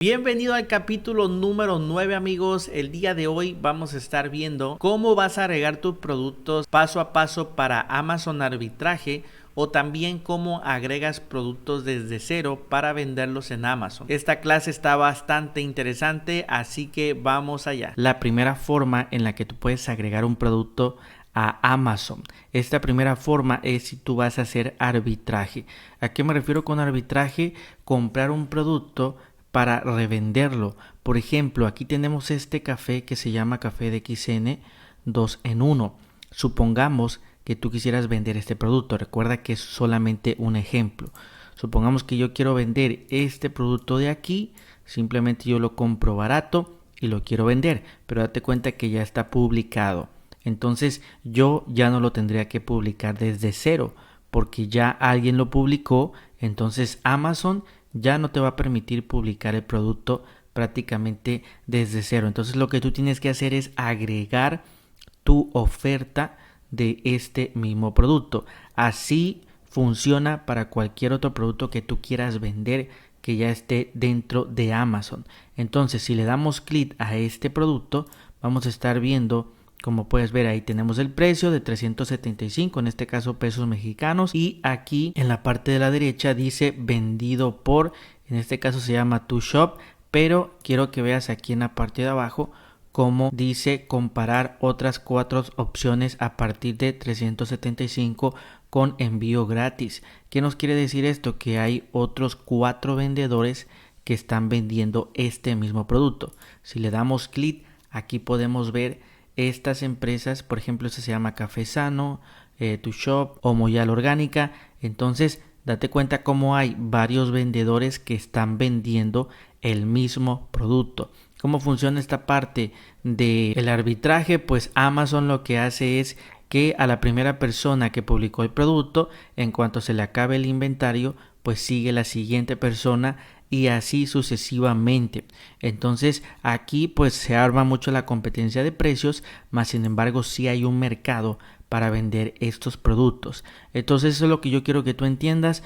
Bienvenido al capítulo número 9, amigos. El día de hoy vamos a estar viendo cómo vas a agregar tus productos paso a paso para Amazon Arbitraje, o también cómo agregas productos desde cero para venderlos en Amazon. Esta clase está bastante interesante, así que vamos allá. La primera forma en la que tú puedes agregar un producto a Amazon. Esta primera forma es si tú vas a hacer arbitraje. ¿A qué me refiero con arbitraje? Comprar un producto para revenderlo. Por ejemplo, aquí tenemos este café que se llama café de XN 2 en 1. Supongamos que tú quisieras vender este producto. Recuerda que es solamente un ejemplo. Supongamos que yo quiero vender este producto de aquí. Simplemente yo lo compro barato y lo quiero vender. Pero date cuenta que ya está publicado. Entonces yo ya no lo tendría que publicar desde cero, porque ya alguien lo publicó. Entonces Amazon ya no te va a permitir publicar el producto prácticamente desde cero. Entonces lo que tú tienes que hacer es agregar tu oferta de este mismo producto. Así funciona para cualquier otro producto que tú quieras vender que ya esté dentro de Amazon. Entonces, si le damos clic a este producto, vamos a estar viendo, como puedes ver, ahí tenemos el precio de 375, en este caso pesos mexicanos, y aquí en la parte de la derecha dice vendido por, en este caso se llama To Shop, pero quiero que veas aquí en la parte de abajo como dice comparar otras 4 opciones a partir de 375 con envío gratis. ¿Qué nos quiere decir esto? Que hay otros 4 vendedores que están vendiendo este mismo producto. Si le damos clic, aquí podemos ver estas empresas. Por ejemplo, este se llama Café Sano, To Shop o Moyal Orgánica. Entonces date cuenta cómo hay varios vendedores que están vendiendo el mismo producto. ¿Cómo funciona esta parte del arbitraje? Pues Amazon lo que hace es que a la primera persona que publicó el producto, en cuanto se le acabe el inventario, pues sigue la siguiente persona y así sucesivamente. Entonces aquí pues se arma mucho la competencia de precios, más sin embargo sí hay un mercado para vender estos productos. Entonces eso es lo que yo quiero que tú entiendas.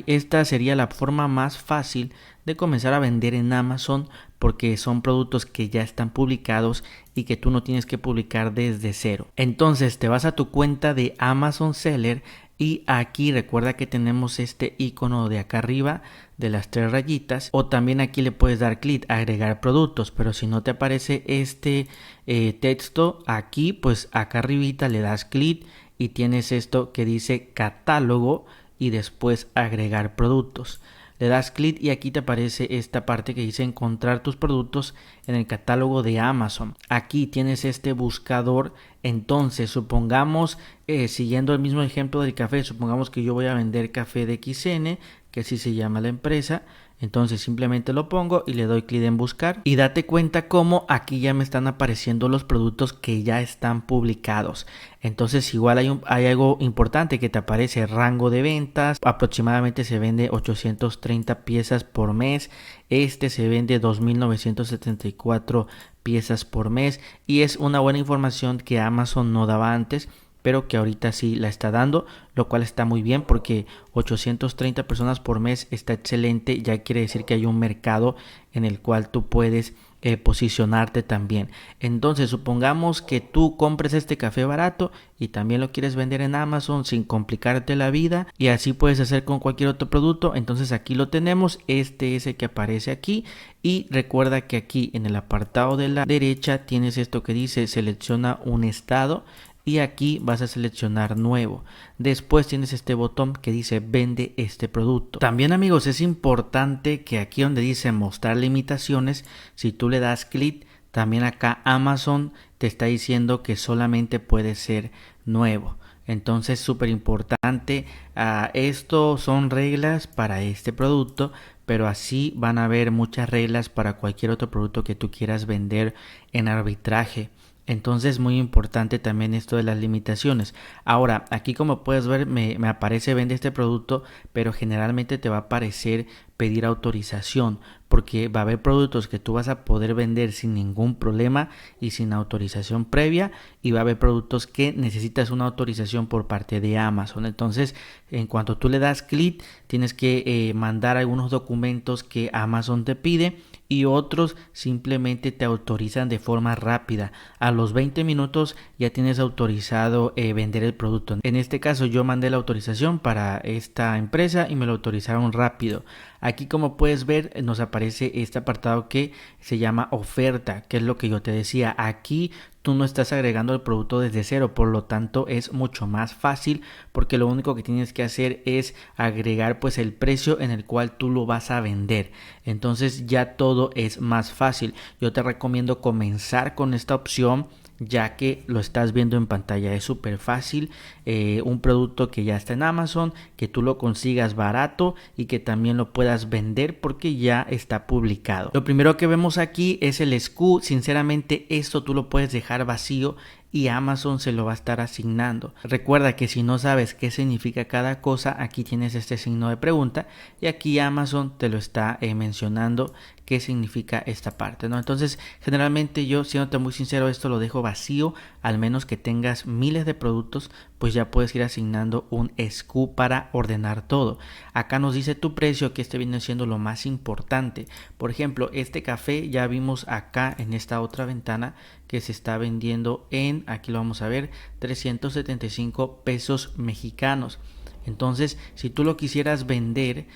Esta sería la forma más fácil de comenzar a vender en Amazon, porque son productos que ya están publicados y que tú no tienes que publicar desde cero. Entonces te vas a tu cuenta de Amazon Seller y aquí recuerda que tenemos este icono de acá arriba de las 3 rayitas, o también aquí le puedes dar clic a agregar productos, pero si no te aparece este texto aquí, pues acá arribita le das clic y tienes esto que dice catálogo y después agregar productos. Le das clic y aquí te aparece esta parte que dice encontrar tus productos en el catálogo de Amazon. Aquí tienes este buscador. Entonces supongamos, siguiendo el mismo ejemplo del café, supongamos que yo voy a vender café de XN, que así se llama la empresa. Entonces simplemente lo pongo y le doy clic en buscar y date cuenta cómo aquí ya me están apareciendo los productos que ya están publicados. Entonces igual hay algo importante que te aparece: rango de ventas, aproximadamente se vende 830 piezas por mes, este se vende 2.974 piezas por mes, y es una buena información que Amazon no daba antes, pero que ahorita sí la está dando, lo cual está muy bien, porque 830 personas por mes está excelente. Ya quiere decir que hay un mercado en el cual tú puedes posicionarte también. Entonces supongamos que tú compres este café barato y también lo quieres vender en Amazon sin complicarte la vida, y así puedes hacer con cualquier otro producto. Entonces aquí lo tenemos, este es el que aparece aquí, y recuerda que aquí en el apartado de la derecha tienes esto que dice selecciona un estado, y aquí vas a seleccionar nuevo. Después tienes este botón que dice vende este producto. También, amigos, es importante que aquí donde dice mostrar limitaciones, si tú le das clic, también acá Amazon te está diciendo que solamente puede ser nuevo. Entonces, súper importante. Esto son reglas para este producto, pero así van a haber muchas reglas para cualquier otro producto que tú quieras vender en arbitraje. Entonces, muy importante también esto de las limitaciones. Ahora, aquí como puedes ver me aparece vende este producto, pero generalmente te va a aparecer pedir autorización, porque va a haber productos que tú vas a poder vender sin ningún problema y sin autorización previa, y va a haber productos que necesitas una autorización por parte de Amazon. Entonces, en cuanto tú le das clic, tienes que mandar algunos documentos que Amazon te pide, y otros simplemente te autorizan de forma rápida. A los 20 minutos ya tienes autorizado vender el producto. En este caso yo mandé la autorización para esta empresa y me lo autorizaron rápido. Aquí, como puedes ver, nos aparece este apartado que se llama oferta, que es lo que yo te decía. Aquí tú no estás agregando el producto desde cero, por lo tanto es mucho más fácil, porque lo único que tienes que hacer es agregar pues el precio en el cual tú lo vas a vender. Entonces ya todo es más fácil. Yo te recomiendo comenzar con esta opción, ya que lo estás viendo en pantalla. Es súper fácil, un producto que ya está en Amazon, que tú lo consigas barato y que también lo puedas vender porque ya está publicado. Lo primero que vemos aquí es el SKU. Sinceramente esto tú lo puedes dejar vacío y Amazon se lo va a estar asignando. Recuerda que si no sabes qué significa cada cosa, aquí tienes este signo de pregunta y aquí Amazon te lo está mencionando qué significa esta parte, ¿no? Entonces, generalmente yo, siéndote muy sincero, esto lo dejo vacío, al menos que tengas miles de productos, pues ya puedes ir asignando un SKU para ordenar todo. Acá nos dice tu precio, que este viene siendo lo más importante. Por ejemplo, este café ya vimos acá en esta otra ventana que se está vendiendo en, aquí lo vamos a ver, 375 pesos mexicanos. Entonces, si tú lo quisieras vender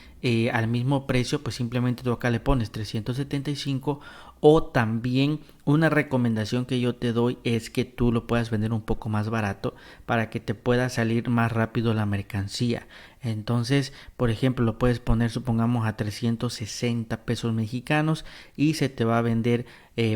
al mismo precio, pues simplemente tú acá le pones 375, o también una recomendación que yo te doy es que tú lo puedas vender un poco más barato para que te pueda salir más rápido la mercancía. Entonces, por ejemplo, lo puedes poner, supongamos, a 360 pesos mexicanos y se te va a vender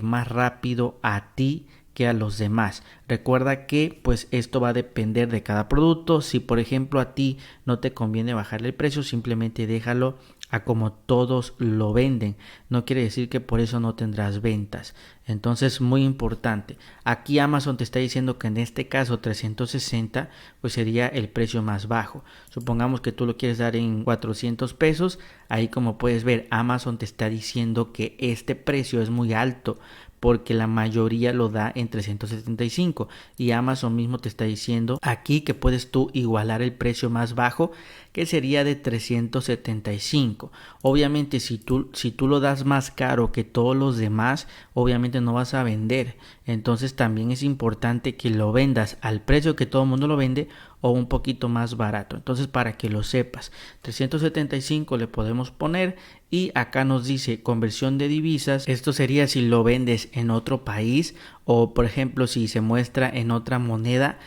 más rápido a ti que a los demás. Recuerda que pues esto va a depender de cada producto. Si por ejemplo a ti no te conviene bajarle el precio, simplemente déjalo a como todos lo venden. No quiere decir que por eso no tendrás ventas. Entonces, muy importante. Aquí Amazon te está diciendo que en este caso 360 pues sería el precio más bajo. Supongamos que tú lo quieres dar en 400 pesos. Ahí, como puedes ver, Amazon te está diciendo que este precio es muy alto, porque la mayoría lo da en 375 y Amazon mismo te está diciendo aquí que puedes tú igualar el precio más bajo, que sería de 375. Obviamente si tú lo das más caro que todos los demás, obviamente no vas a vender. Entonces también es importante que lo vendas al precio que todo el mundo lo vende o un poquito más barato. Entonces, para que lo sepas, 375 le podemos poner, y acá nos dice conversión de divisas. Esto sería si lo vendes en otro país, o por ejemplo si se muestra en otra moneda,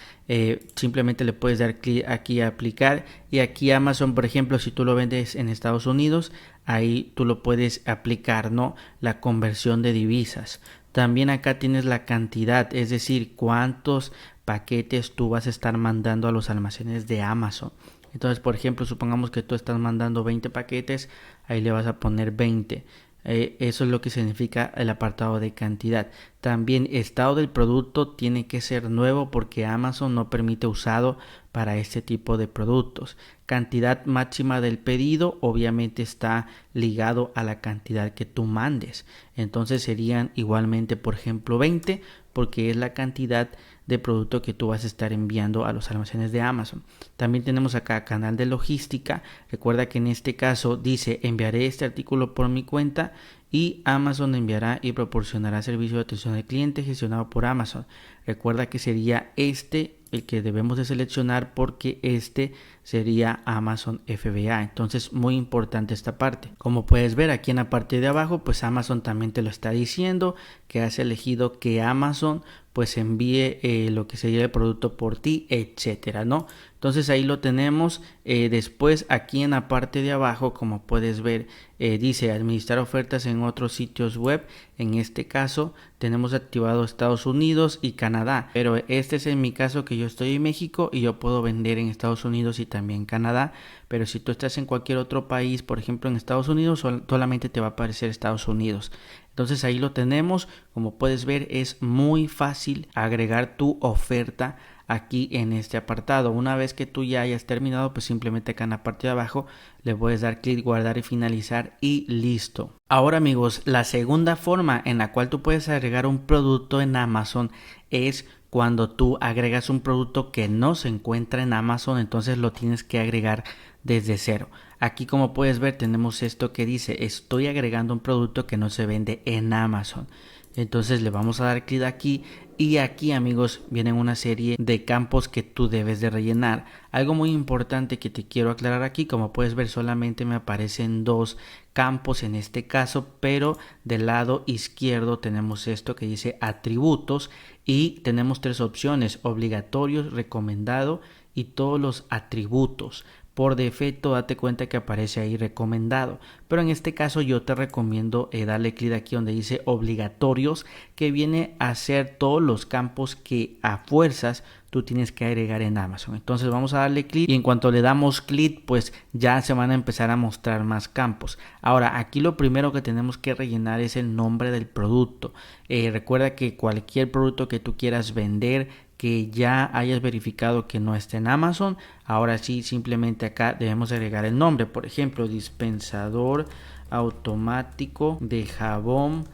simplemente le puedes dar clic aquí a aplicar, y aquí Amazon, por ejemplo, si tú lo vendes en Estados Unidos, ahí tú lo puedes aplicar, ¿no? La conversión de divisas. También acá tienes la cantidad, es decir, cuántos paquetes tú vas a estar mandando a los almacenes de Amazon. Entonces, por ejemplo, supongamos que tú estás mandando 20 paquetes, ahí le vas a poner 20. Eso es lo que significa el apartado de cantidad. También estado del producto tiene que ser nuevo, porque Amazon no permite usado para este tipo de productos. Cantidad máxima del pedido obviamente está ligado a la cantidad que tú mandes. Entonces serían igualmente, por ejemplo, 20, porque es la cantidad de producto que tú vas a estar enviando a los almacenes de Amazon. También tenemos acá canal de logística. Recuerda que en este caso dice: enviaré este artículo por mi cuenta, y Amazon enviará y proporcionará servicio de atención al cliente gestionado por Amazon. Recuerda que sería este el que debemos de seleccionar, porque este sería Amazon FBA. Entonces, muy importante esta parte. Como puedes ver aquí en la parte de abajo, pues Amazon también te lo está diciendo, que has elegido que Amazon pues envíe lo que sería el producto por ti, etcétera, ¿no? Entonces ahí lo tenemos. Después, aquí en la parte de abajo, como puedes ver, dice administrar ofertas en otros sitios web. En este caso tenemos activado Estados Unidos y Canadá, pero este es en mi caso, que yo estoy en México y yo puedo vender en Estados Unidos y también Canadá. Pero si tú estás en cualquier otro país, por ejemplo en Estados Unidos, solamente te va a aparecer Estados Unidos. Entonces ahí lo tenemos. Como puedes ver, es muy fácil agregar tu oferta aquí en este apartado. Una vez que tú ya hayas terminado, pues simplemente acá en la parte de abajo le puedes dar clic, guardar y finalizar, y listo. Ahora, amigos, la segunda forma en la cual tú puedes agregar un producto en Amazon es cuando tú agregas un producto que no se encuentra en Amazon, entonces lo tienes que agregar desde cero. Aquí, como puedes ver, tenemos esto que dice: estoy agregando un producto que no se vende en Amazon. Entonces le vamos a dar clic aquí y aquí, amigos, vienen una serie de campos que tú debes de rellenar. Algo muy importante que te quiero aclarar aquí: como puedes ver, solamente me aparecen 2 campos en este caso, pero del lado izquierdo tenemos esto que dice atributos y tenemos 3 opciones: obligatorios, recomendado y todos los atributos. Por defecto date cuenta que aparece ahí recomendado, pero en este caso yo te recomiendo darle clic aquí donde dice obligatorios, que viene a ser todos los campos que a fuerzas tú tienes que agregar en Amazon. Entonces vamos a darle clic y en cuanto le damos clic, pues ya se van a empezar a mostrar más campos. Ahora, aquí lo primero que tenemos que rellenar es el nombre del producto. Recuerda que cualquier producto que tú quieras vender, que ya hayas verificado que no está en Amazon, ahora sí, simplemente acá debemos agregar el nombre. Por ejemplo, dispensador automático de jabón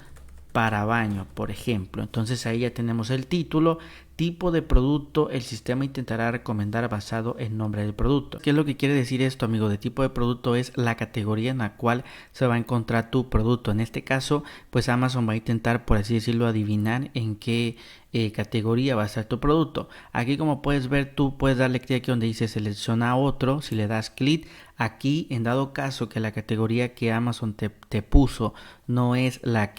para baño, por ejemplo. Entonces ahí ya tenemos el título. Tipo de producto: el sistema intentará recomendar basado en nombre del producto. ¿Qué es lo que quiere decir esto, amigo? De tipo de producto es la categoría en la cual se va a encontrar tu producto. En este caso, pues Amazon va a intentar, por así decirlo, adivinar en qué categoría va a estar tu producto. Aquí, como puedes ver, tú puedes darle clic aquí donde dice selecciona otro. Si le das clic aquí, en dado caso que la categoría que Amazon te puso no es la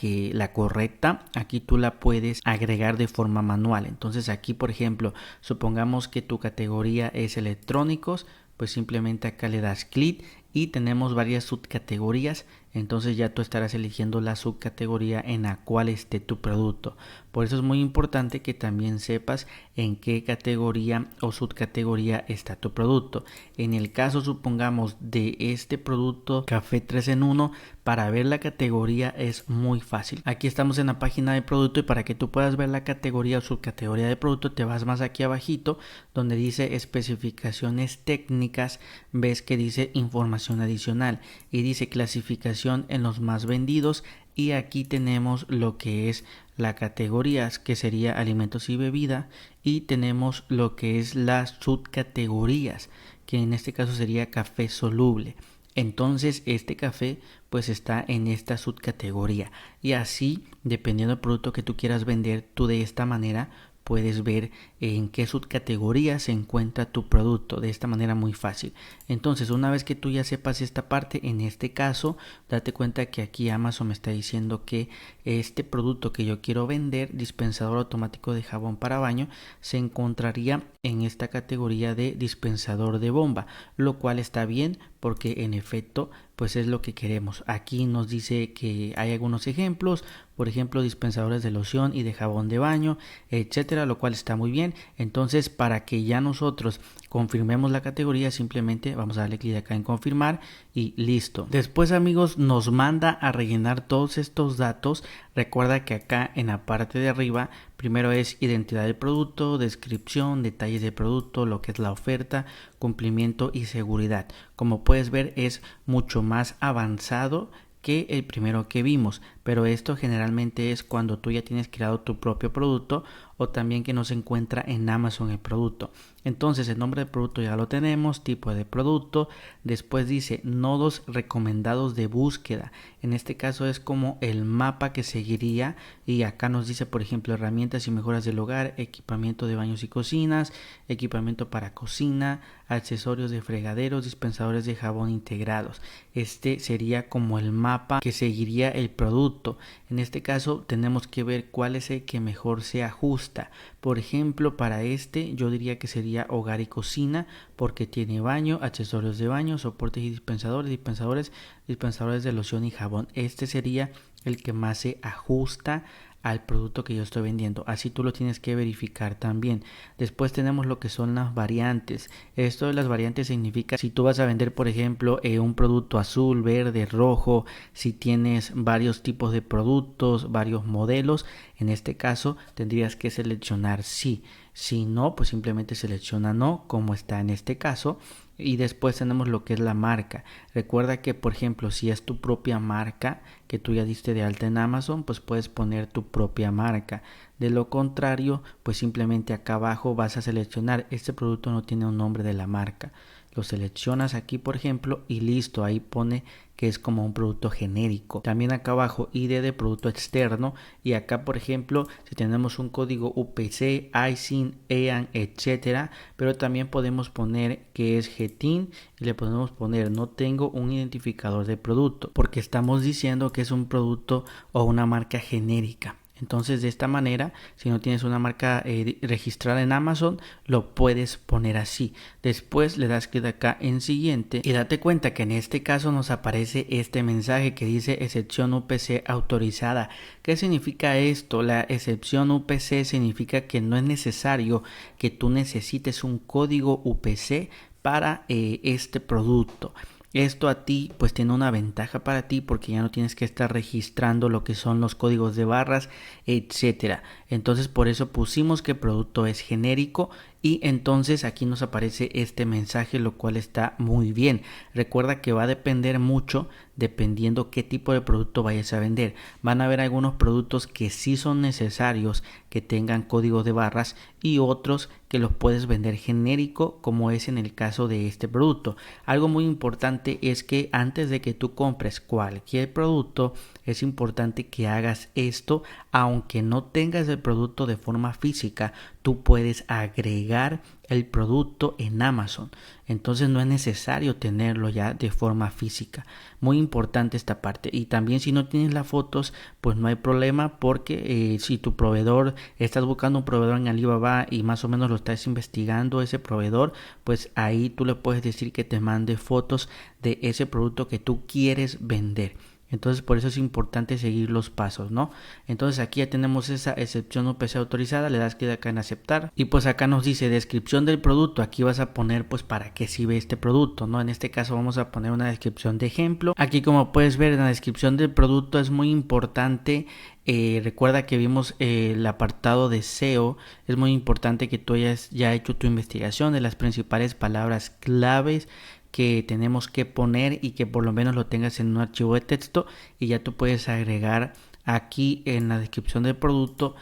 correcta, aquí tú la puedes agregar de forma manual. Entonces aquí, por ejemplo, supongamos que tu categoría es electrónicos, pues simplemente acá le das clic y tenemos varias subcategorías. Entonces ya tú estarás eligiendo la subcategoría en la cual esté tu producto. Por eso es muy importante que también sepas en qué categoría o subcategoría está tu producto. En el caso, supongamos, de este producto café 3 en 1, para ver la categoría es muy fácil. Aquí estamos en la página de producto y para que tú puedas ver la categoría o subcategoría de producto, te vas más aquí abajito donde dice especificaciones técnicas. Ves que dice información adicional y dice clasificación en los más vendidos, y aquí tenemos lo que es la categoría, que sería alimentos y bebida, y tenemos lo que es las subcategorías, que en este caso sería café soluble. Entonces este café pues está en esta subcategoría, y así, dependiendo del producto que tú quieras vender, tú de esta manera puedes ver en qué subcategoría se encuentra tu producto, de esta manera muy fácil. Entonces, una vez que tú ya sepas esta parte, en este caso, date cuenta que aquí Amazon me está diciendo que este producto que yo quiero vender, dispensador automático de jabón para baño, se encontraría en esta categoría de dispensador de bomba, lo cual está bien porque en efecto pues es lo que queremos. Aquí nos dice que hay algunos ejemplos, por ejemplo, dispensadores de loción y de jabón de baño, etcétera, lo cual está muy bien. Entonces, para que ya nosotros confirmemos la categoría, simplemente vamos a darle clic acá en confirmar y listo. Después, amigos, nos manda a rellenar todos estos datos. Recuerda que acá en la parte de arriba primero es identidad del producto, descripción, detalles del producto, lo que es la oferta, cumplimiento y seguridad. Como puedes ver, es mucho más avanzado que el primero que vimos, pero esto generalmente es cuando tú ya tienes creado tu propio producto o también que no se encuentra en Amazon el producto. Entonces el nombre del producto ya lo tenemos, tipo de producto, después dice nodos recomendados de búsqueda. En este caso es como el mapa que seguiría, y acá nos dice, por ejemplo, herramientas y mejoras del hogar, equipamiento de baños y cocinas, equipamiento para cocina, accesorios de fregaderos, dispensadores de jabón integrados. Este sería como el mapa que seguiría el producto. En este caso tenemos que ver cuál es el que mejor se ajusta. Por ejemplo, para este yo diría que sería hogar y cocina, porque tiene baño, accesorios de baño, soportes y dispensadores de loción y jabón. Este sería el que más se ajusta al producto que yo estoy vendiendo. Así tú lo tienes que verificar también. Después tenemos lo que son las variantes. Esto de las variantes significa si tú vas a vender, por ejemplo, un producto azul, verde, rojo, si tienes varios tipos de productos, varios modelos, en este caso tendrías que seleccionar sí. Si no, pues simplemente selecciona no, como está en este caso. Y después tenemos lo que es la marca. Recuerda que, por ejemplo, si es tu propia marca que tú ya diste de alta en Amazon, pues puedes poner tu propia marca. De lo contrario, pues simplemente acá abajo vas a seleccionar este producto no tiene un nombre de la marca. lo seleccionas aquí por ejemplo y listo, ahí pone que es como un producto genérico. También acá abajo ID de producto externo, y acá por ejemplo si tenemos un código UPC, ISIN, EAN, etcétera, pero también podemos poner que es GTIN y le podemos poner no tengo un identificador de producto, porque estamos diciendo que es un producto o una marca genérica. Entonces de esta manera, si no tienes una marca registrada en Amazon, lo puedes poner así. Después le das clic acá en siguiente y date cuenta que en este caso nos aparece este mensaje que dice excepción UPC autorizada. ¿Qué significa esto? La excepción UPC significa que no es necesario que tú necesites un código UPC para este producto. Esto a ti pues tiene una ventaja para ti porque ya no tienes que estar registrando lo que son los códigos de barras, etcétera. Entonces por eso pusimos que el producto es genérico y entonces aquí nos aparece este mensaje, lo cual está muy bien. Recuerda que va a depender mucho dependiendo qué tipo de producto vayas a vender. Van a haber algunos productos que sí son necesarios que tengan código de barras y otros que los puedes vender genérico, como es en el caso de este producto. Algo muy importante es que antes de que tú compres cualquier producto, es importante que hagas esto. Aunque no tengas el producto de forma física, tú puedes agregar el producto en Amazon. Entonces no es necesario tenerlo ya de forma física. Muy importante esta parte. Y también si no tienes las fotos, pues no hay problema, porque si tu proveedor, estás buscando un proveedor en Alibaba y más o menos lo estás investigando ese proveedor, pues ahí tú le puedes decir que te mande fotos de ese producto que tú quieres vender. Entonces por eso es importante seguir los pasos, ¿no? Entonces aquí ya tenemos esa excepción UPC autorizada, le das clic acá en aceptar y pues acá nos dice descripción del producto. Aquí vas a poner pues para qué sirve este producto, ¿no? En este caso vamos a poner una descripción de ejemplo. Aquí como puedes ver en la descripción del producto es muy importante. Recuerda que vimos el apartado de SEO. Es muy importante que tú hayas ya hecho tu investigación de las principales palabras claves que tenemos que poner y que por lo menos lo tengas en un archivo de texto, y ya tú puedes agregar aquí en la descripción del producto,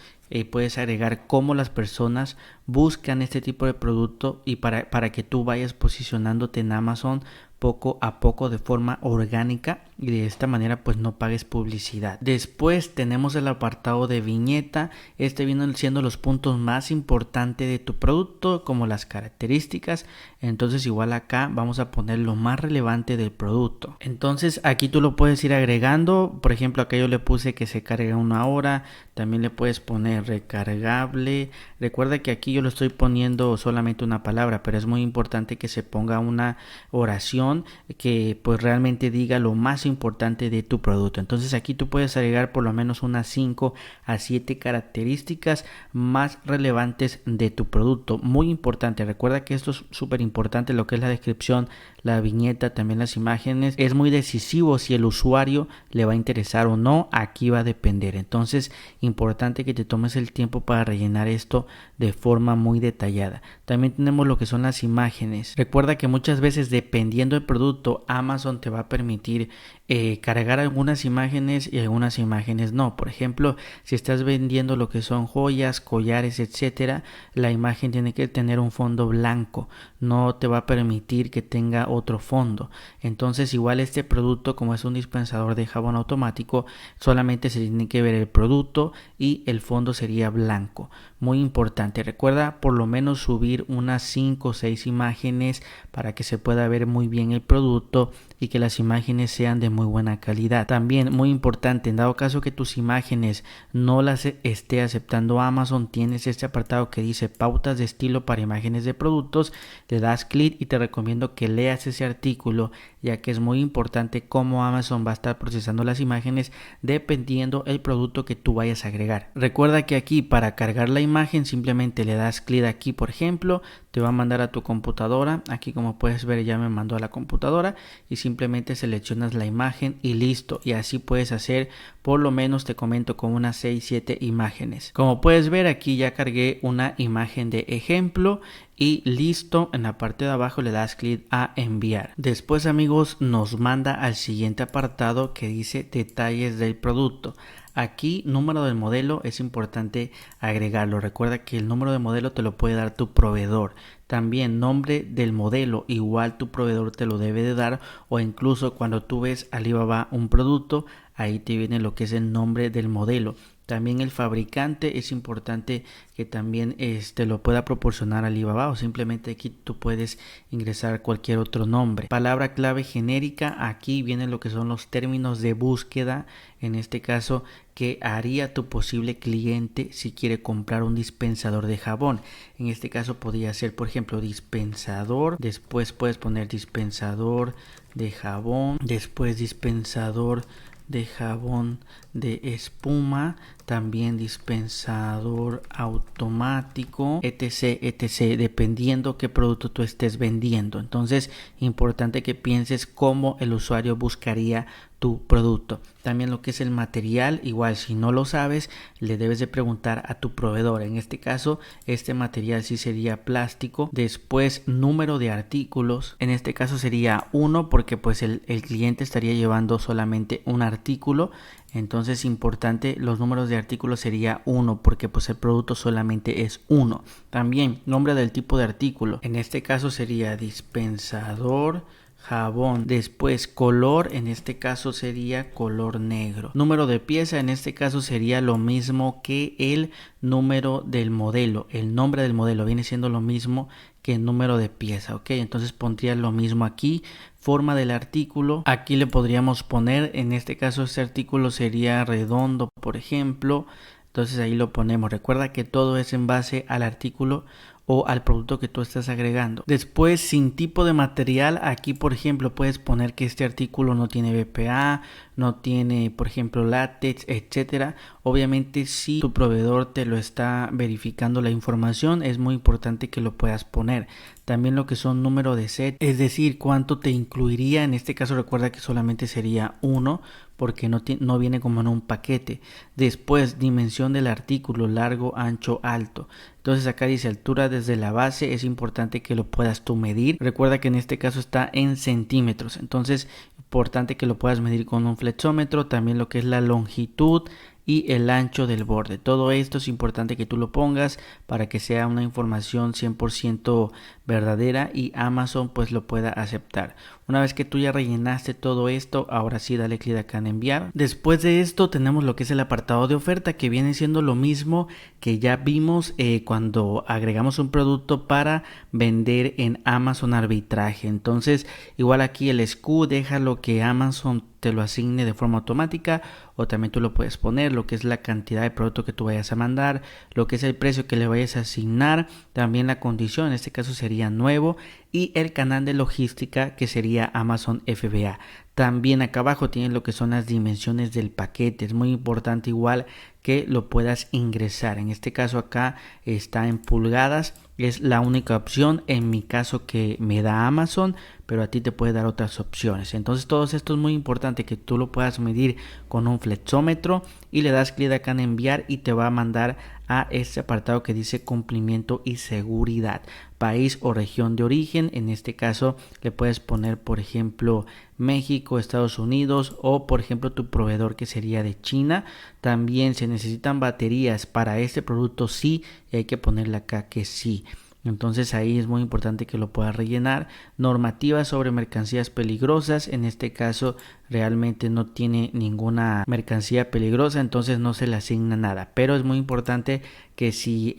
puedes agregar cómo las personas buscan este tipo de producto y para que tú vayas posicionándote en Amazon poco a poco de forma orgánica y de esta manera pues no pagues publicidad. Después tenemos el apartado de viñeta. Este viene siendo los puntos más importantes de tu producto, como las características. Entonces igual acá vamos a poner lo más relevante del producto. Entonces aquí tú lo puedes ir agregando. Por ejemplo, acá yo le puse que se carga 1 hora. También le puedes poner recargable. Recuerda que aquí yo lo estoy poniendo solamente una palabra, pero es muy importante que se ponga una oración que pues realmente diga lo más importante de tu producto. Entonces aquí tú puedes agregar por lo menos unas 5 a 7 características más relevantes de tu producto. Muy importante, recuerda que esto es súper importante, lo que es la descripción, la viñeta, también las imágenes. Es muy decisivo si el usuario le va a interesar o no. Aquí va a depender. Entonces importante que te tomes el tiempo para rellenar esto de forma muy detallada. También tenemos lo que son las imágenes. Recuerda que muchas veces dependiendo del producto, Amazon te va a permitir cargar algunas imágenes y algunas imágenes no. Por ejemplo, si estás vendiendo lo que son joyas, collares, etcétera, la imagen tiene que tener un fondo blanco, no te va a permitir que tenga otro fondo. Entonces igual este producto, como es un dispensador de jabón automático, solamente se tiene que ver el producto y el fondo sería blanco. Muy importante, recuerda por lo menos subir unas 5 o 6 imágenes para que se pueda ver muy bien el producto y que las imágenes sean de muy buena calidad. También muy importante, en dado caso que tus imágenes no las esté aceptando Amazon, tienes este apartado que dice pautas de estilo para imágenes de productos. Le das clic y te recomiendo que leas ese artículo, ya que es muy importante cómo Amazon va a estar procesando las imágenes dependiendo el producto que tú vayas a agregar. Recuerda que aquí para cargar la imagen simplemente le das clic aquí, por ejemplo, te va a mandar a tu computadora. Aquí como puedes ver ya me mandó a la computadora y simplemente seleccionas la imagen y listo. Y así puedes hacer por lo menos, te comento, con unas 6-7 imágenes. Como puedes ver aquí ya cargué una imagen de ejemplo y listo. En la parte de abajo le das clic a enviar. Después, amigos, nos manda al siguiente apartado que dice detalles del producto. aquí número del modelo es importante agregarlo. Recuerda que el número de modelo te lo puede dar tu proveedor. También nombre del modelo, igual tu proveedor te lo debe de dar, o incluso cuando tú ves Alibaba un producto, ahí te viene lo que es el nombre del modelo. También el fabricante es importante que también lo pueda proporcionar Alibaba, o simplemente aquí tú puedes ingresar cualquier otro nombre. Palabra clave genérica, aquí vienen lo que son los términos de búsqueda, en este caso que haría tu posible cliente si quiere comprar un dispensador de jabón. En este caso podría ser, por ejemplo, dispensador, después puedes poner dispensador de jabón, después dispensador de jabón de espuma, también dispensador automático, etc, etc, dependiendo qué producto tú estés vendiendo. Entonces, importante que pienses cómo el usuario buscaría tu producto. También lo que es el material, igual si no lo sabes, le debes de preguntar a tu proveedor. En este caso, este material sí sería plástico. Después, número de artículos. En este caso sería 1 porque pues el cliente estaría llevando solamente un artículo. Entonces, importante, los números de artículos sería 1 porque pues el producto solamente es 1. También, nombre del tipo de artículo. En este caso sería dispensador jabón. Después color, en este caso sería color negro. Número de pieza, en este caso sería lo mismo que el número del modelo. El nombre del modelo viene siendo lo mismo que el número de pieza, ok. Entonces pondría lo mismo aquí. Forma del artículo, aquí le podríamos poner, en este caso este artículo sería redondo, por ejemplo. Entonces ahí lo ponemos. Recuerda que todo es en base al artículo o al producto que tú estás agregando. Después, sin tipo de material, aquí por ejemplo puedes poner que este artículo no tiene BPA, no tiene por ejemplo látex, etcétera. Obviamente si tu proveedor te lo está verificando la información, es muy importante que lo puedas poner. También lo que son número de set, es decir, cuánto te incluiría. En este caso recuerda que solamente sería 1 porque no viene como en un paquete. Después, dimensión del artículo, largo, ancho, alto. Entonces acá dice altura desde la base, es importante que lo puedas tú medir. Recuerda que en este caso está en centímetros, entonces importante que lo puedas medir con un flexómetro. También lo que es la longitud y el ancho del borde. Todo esto es importante que tú lo pongas para que sea una información 100% verdadera y Amazon pues lo pueda aceptar. Una vez que tú ya rellenaste todo esto, ahora sí dale clic acá en enviar. Después de esto tenemos lo que es el apartado de oferta, que viene siendo lo mismo que ya vimos cuando agregamos un producto para vender en Amazon Arbitraje. Entonces igual aquí el SKU deja lo que Amazon te lo asigne de forma automática, o también tú lo puedes poner lo que es la cantidad de producto que tú vayas a mandar, lo que es el precio que le vayas a asignar, también la condición, en este caso sería nuevo, y el canal de logística que sería Amazon FBA. También acá abajo tienen lo que son las dimensiones del paquete. Es muy importante igual que lo puedas ingresar. En este caso acá está en pulgadas. Es la única opción en mi caso que me da Amazon, pero a ti te puede dar otras opciones. Entonces todo esto es muy importante que tú lo puedas medir con un flexómetro y le das clic acá en enviar y te va a mandar a este apartado que dice cumplimiento y seguridad. País o región de origen, en este caso le puedes poner por ejemplo México, Estados Unidos, o por ejemplo tu proveedor que sería de China. También se necesitan baterías para este producto, sí, y hay que ponerle acá que sí. Entonces ahí es muy importante que lo puedas rellenar. Normativas sobre mercancías peligrosas, en este caso realmente no tiene ninguna mercancía peligrosa, entonces no se le asigna nada, pero es muy importante que si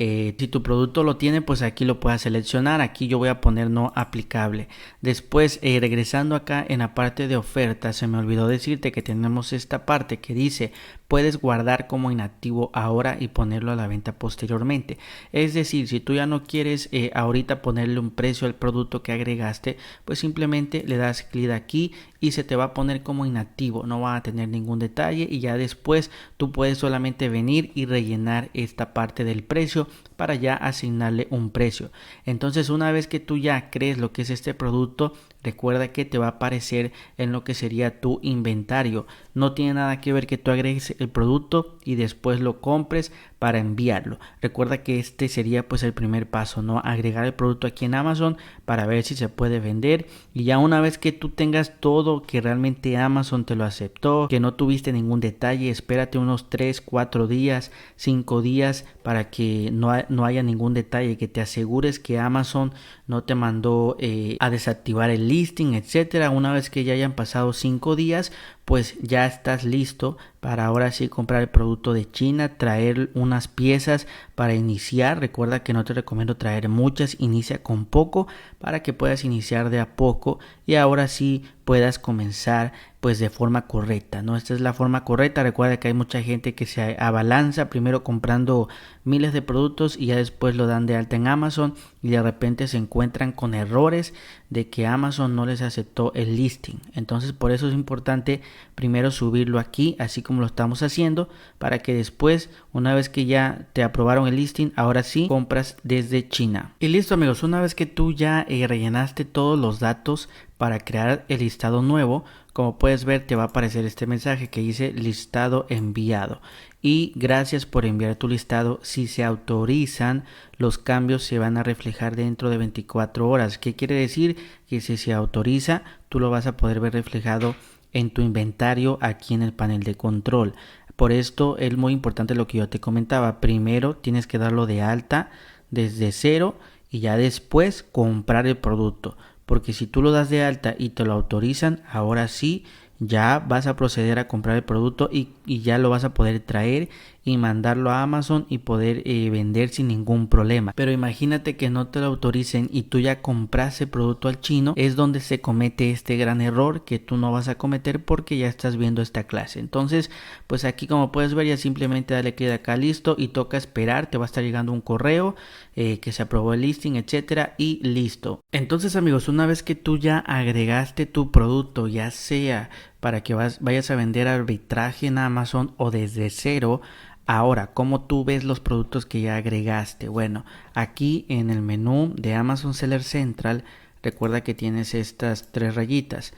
tu producto lo tiene, pues aquí lo puedas seleccionar. Aquí yo voy a poner no aplicable. Después regresando acá en la parte de oferta, se me olvidó decirte que tenemos esta parte que dice puedes guardar como inactivo ahora y ponerlo a la venta posteriormente. Es decir, si tú ya no quieres ahorita ponerle un precio al producto que agregaste, pues simplemente le das clic aquí y se te va a poner como inactivo, no va a tener ningún detalle, y ya después tú puedes solamente venir y rellenar esta parte del precio para ya asignarle un precio. Entonces una vez que tú ya crees lo que es este producto, recuerda que te va a aparecer en lo que sería tu inventario. No tiene nada que ver que tú agregues el producto y después lo compres para enviarlo. Recuerda que este sería pues el primer paso, ¿no? Agregar el producto aquí en Amazon para ver si se puede vender, y ya una vez que tú tengas todo, que realmente Amazon te lo aceptó, que no tuviste ningún detalle, espérate unos 3, 4 días, 5 días para que no haya ningún detalle, que te asegures que Amazon no te mandó a desactivar el listing, etcétera. Una vez que ya hayan pasado 5 días, pues ya estás listo para ahora sí comprar el producto de China, traer unas piezas para iniciar. Recuerda que no te recomiendo traer muchas, inicia con poco para que puedas iniciar de a poco y ahora sí puedas comenzar pues de forma correcta, ¿no? Esta es la forma correcta. Recuerda que hay mucha gente que se abalanza primero comprando miles de productos y ya después lo dan de alta en Amazon y de repente se encuentran con errores de que Amazon no les aceptó el listing. Entonces por eso es importante primero subirlo aquí, así como lo estamos haciendo, para que después, una vez que ya te aprobaron el listing, ahora sí compras desde China. Y listo, amigos, una vez que tú ya rellenaste todos los datos para crear el listado nuevo, como puedes ver te va a aparecer este mensaje que dice listado enviado y gracias por enviar tu listado. Si se autorizan, los cambios se van a reflejar dentro de 24 horas. ¿Qué quiere decir? Que si se autoriza, tú lo vas a poder ver reflejado en tu inventario aquí en el panel de control. Por esto es muy importante lo que yo te comentaba. Primero tienes que darlo de alta desde cero y ya después comprar el producto. Porque si tú lo das de alta y te lo autorizan, ahora sí ya vas a proceder a comprar el producto y ya lo vas a poder traer y mandarlo a Amazon y poder vender sin ningún problema. Pero imagínate que no te lo autoricen y tú ya compraste producto al chino, es donde se comete este gran error que tú no vas a cometer porque ya estás viendo esta clase. Entonces pues aquí, como puedes ver, ya simplemente dale clic acá, listo, y toca esperar. Te va a estar llegando un correo que se aprobó el listing, etcétera, y listo. Entonces, amigos, una vez que tú ya agregaste tu producto, ya sea para que vayas a vender arbitraje en Amazon o desde cero, ahora, ¿cómo tú ves los productos que ya agregaste? Bueno, aquí en el menú de Amazon Seller Central, recuerda que tienes estas 3 rayitas.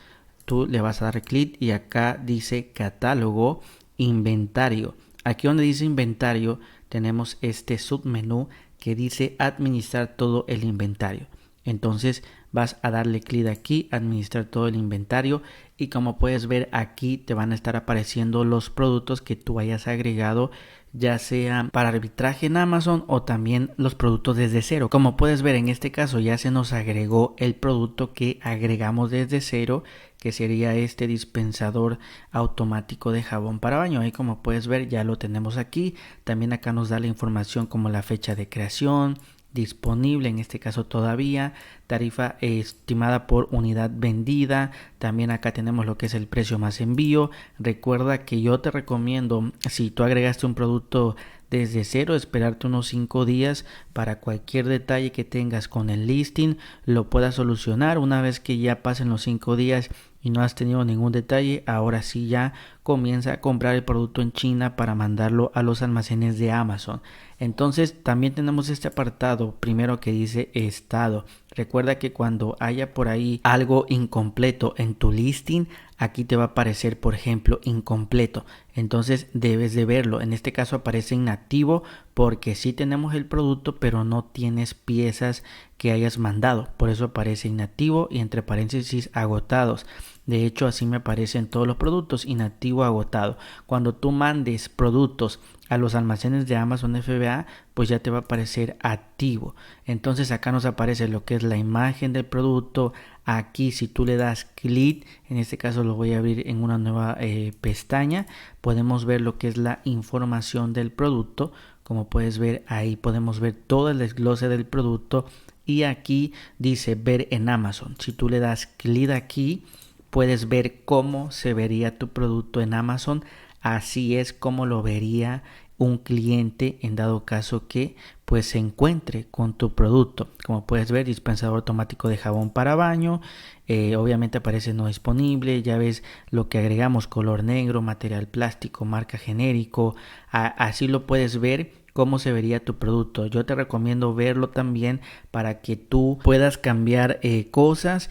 Tú le vas a dar clic y acá dice catálogo, inventario. Aquí donde dice inventario tenemos este submenú que dice administrar todo el inventario. Entonces vas a darle clic aquí, administrar todo el inventario, y como puedes ver aquí te van a estar apareciendo los productos que tú hayas agregado, ya sea para arbitraje en Amazon o también los productos desde cero. Como puedes ver, en este caso ya se nos agregó el producto que agregamos desde cero, que sería este dispensador automático de jabón para baño. Y como puedes ver ya lo tenemos aquí. También acá nos da la información como la fecha de creación, disponible en este caso todavía, tarifa estimada por unidad vendida. También acá tenemos lo que es el precio más envío. Recuerda que yo te recomiendo, si tú agregaste un producto desde cero, esperarte unos 5 días para cualquier detalle que tengas con el listing lo puedas solucionar. Una vez que ya pasen los 5 días y no has tenido ningún detalle, ahora sí ya comienza a comprar el producto en China para mandarlo a los almacenes de Amazon. Entonces también tenemos este apartado primero que dice estado. Recuerda que cuando haya por ahí algo incompleto en tu listing, aquí te va a aparecer, por ejemplo, incompleto. Entonces debes de verlo. En este caso aparece inactivo porque sí tenemos el producto, pero no tienes piezas que hayas mandado. Por eso aparece inactivo y entre paréntesis agotados. De hecho, así me aparecen todos los productos, inactivo, agotado. Cuando tú mandes productos a los almacenes de Amazon FBA, pues ya te va a aparecer activo. Entonces acá nos aparece lo que es la imagen del producto. Aquí si tú le das clic, en este caso lo voy a abrir en una nueva pestaña, podemos ver lo que es la información del producto. Como puedes ver, ahí podemos ver todo el desglose del producto y aquí dice ver en Amazon. Si tú le das clic aquí, puedes ver cómo se vería tu producto en Amazon. Así es como lo vería un cliente en dado caso que pues se encuentre con tu producto. Como puedes ver, dispensador automático de jabón para baño, obviamente aparece no disponible. Ya ves lo que agregamos: color negro, material plástico, marca genérico. Así lo puedes ver cómo se vería tu producto. Yo te recomiendo verlo también para que tú puedas cambiar cosas.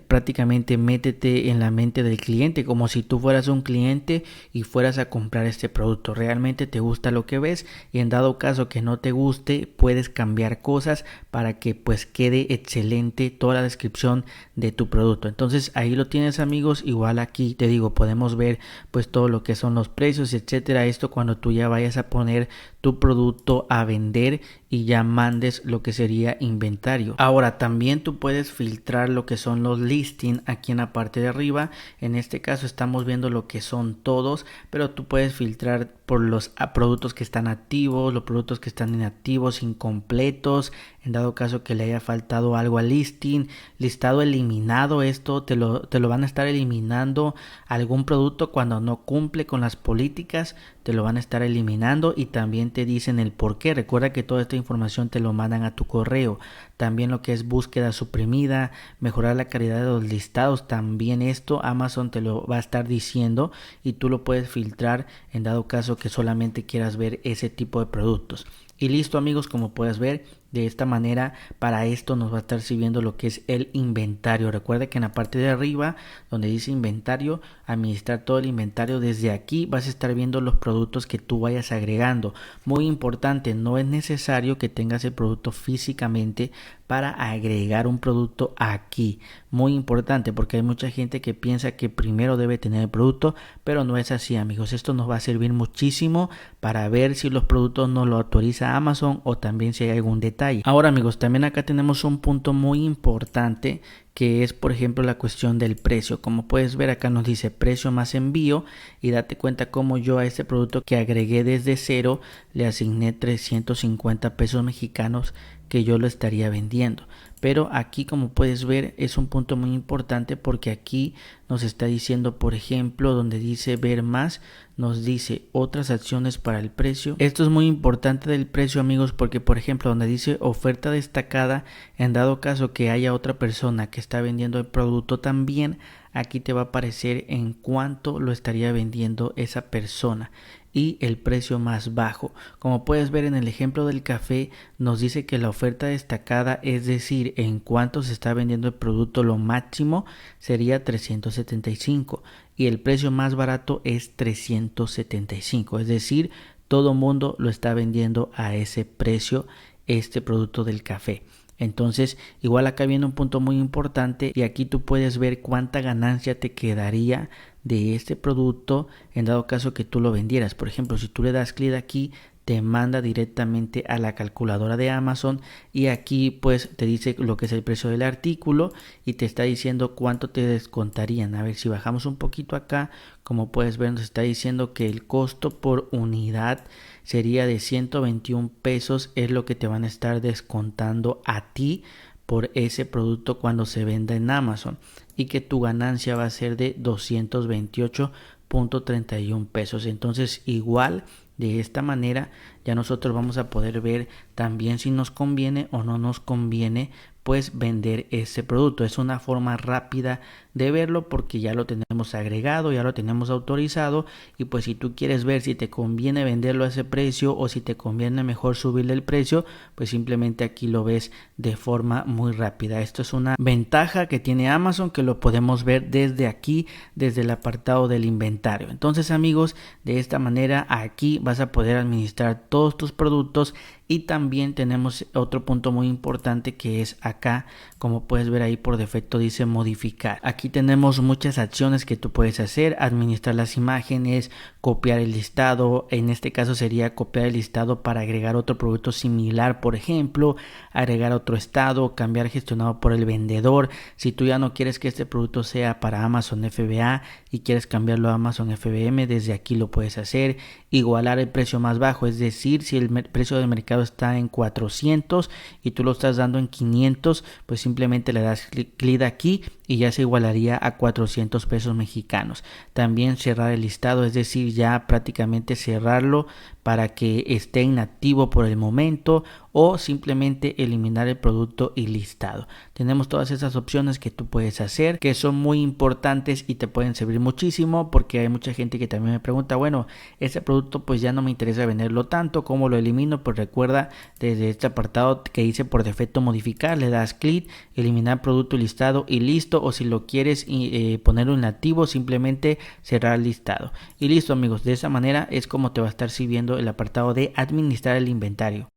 Prácticamente métete en la mente del cliente como si tú fueras un cliente y fueras a comprar este producto. Realmente te gusta lo que ves, y en dado caso que no te guste, puedes cambiar cosas para que pues quede excelente toda la descripción de tu producto. Entonces ahí lo tienes, amigos. Igual aquí te digo, podemos ver pues todo lo que son los precios, etcétera. Esto cuando tú ya vayas a poner tu producto a vender y ya mandes lo que sería inventario. Ahora también tú puedes filtrar lo que son los listings aquí en la parte de arriba. En este caso estamos viendo lo que son todos, pero tú puedes filtrar por los productos que están activos, los productos que están inactivos, incompletos, en dado caso que le haya faltado algo al listing, listado eliminado. Esto te lo van a estar eliminando. Algún producto cuando no cumple con las políticas te lo van a estar eliminando, y también te dicen el por qué. Recuerda que toda esta información te lo mandan a tu correo. También lo que es búsqueda suprimida, mejorar la calidad de los listados, también esto Amazon te lo va a estar diciendo, y tú lo puedes filtrar en dado caso que solamente quieras ver ese tipo de productos. Y listo, amigos, como puedes ver, de esta manera para esto nos va a estar sirviendo lo que es el inventario. Recuerda que en la parte de arriba donde dice inventario, administrar todo el inventario, desde aquí vas a estar viendo los productos que tú vayas agregando. Muy importante, no es necesario que tengas el producto físicamente para agregar un producto aquí. Muy importante, porque hay mucha gente que piensa que primero debe tener el producto, pero no es así, amigos. Esto nos va a servir muchísimo para ver si los productos nos lo autoriza Amazon o también si hay algún detalle. Ahora, amigos, también acá tenemos un punto muy importante, que es por ejemplo la cuestión del precio. Como puedes ver, acá nos dice precio más envío, y date cuenta cómo yo a este producto que agregué desde cero le asigné 350 pesos mexicanos que yo lo estaría vendiendo. Pero aquí, como puedes ver, es un punto muy importante, porque aquí nos está diciendo, por ejemplo, donde dice ver más, nos dice otras acciones para el precio. Esto es muy importante del precio, amigos, porque por ejemplo donde dice oferta destacada, en dado caso que haya otra persona que está vendiendo el producto también, aquí te va a aparecer en cuánto lo estaría vendiendo esa persona y el precio más bajo. Como puedes ver en el ejemplo del café, nos dice que la oferta destacada, es decir, en cuánto se está vendiendo el producto, lo máximo sería 375 y el precio más barato es 375, es decir, todo mundo lo está vendiendo a ese precio este producto del café. Entonces, igual acá viene un punto muy importante, y aquí tú puedes ver cuánta ganancia te quedaría de este producto en dado caso que tú lo vendieras. Por ejemplo, si tú le das clic aquí, te manda directamente a la calculadora de Amazon, y aquí pues te dice lo que es el precio del artículo y te está diciendo cuánto te descontarían. A ver, si bajamos un poquito acá, como puedes ver, nos está diciendo que el costo por unidad sería de 121 pesos, es lo que te van a estar descontando a ti por ese producto cuando se venda en Amazon, y que tu ganancia va a ser de 228.31 pesos. Entonces, igual de esta manera ya nosotros vamos a poder ver también si nos conviene o no nos conviene pues vender ese producto. Es una forma rápida de verlo, porque ya lo tenemos agregado, ya lo tenemos autorizado, y pues si tú quieres ver si te conviene venderlo a ese precio o si te conviene mejor subirle el precio, pues simplemente aquí lo ves de forma muy rápida. Esto es una ventaja que tiene Amazon, que lo podemos ver desde aquí, desde el apartado del inventario. Entonces, amigos, de esta manera aquí vas a poder administrar todos tus productos. Y también tenemos otro punto muy importante, que es acá, como puedes ver ahí por defecto dice modificar. Aquí tenemos muchas acciones que tú puedes hacer: administrar las imágenes, copiar el listado. En este caso sería copiar el listado para agregar otro producto similar, por ejemplo, agregar otro estado, cambiar gestionado por el vendedor. Si tú ya no quieres que este producto sea para Amazon FBA y quieres cambiarlo a Amazon FBM, desde aquí lo puedes hacer. Igualar el precio más bajo, es decir, si el precio del mercado está en 400 y tú lo estás dando en 500, pues simplemente le das clic aquí y ya se igualaría a 400 pesos mexicanos. También cerrar el listado, es decir, ya prácticamente cerrarlo para que esté inactivo por el momento, o simplemente eliminar el producto y listado. Tenemos todas esas opciones que tú puedes hacer, que son muy importantes y te pueden servir muchísimo, porque hay mucha gente que también me pregunta, bueno, este producto pues ya no me interesa venderlo tanto, ¿cómo lo elimino? Pues recuerda, desde este apartado que dice por defecto modificar, le das clic, eliminar producto y listado y listo, o si lo quieres ponerlo inactivo, simplemente cerrar el listado y listo, amigos. De esa manera es como te va a estar sirviendo el apartado de administrar el inventario.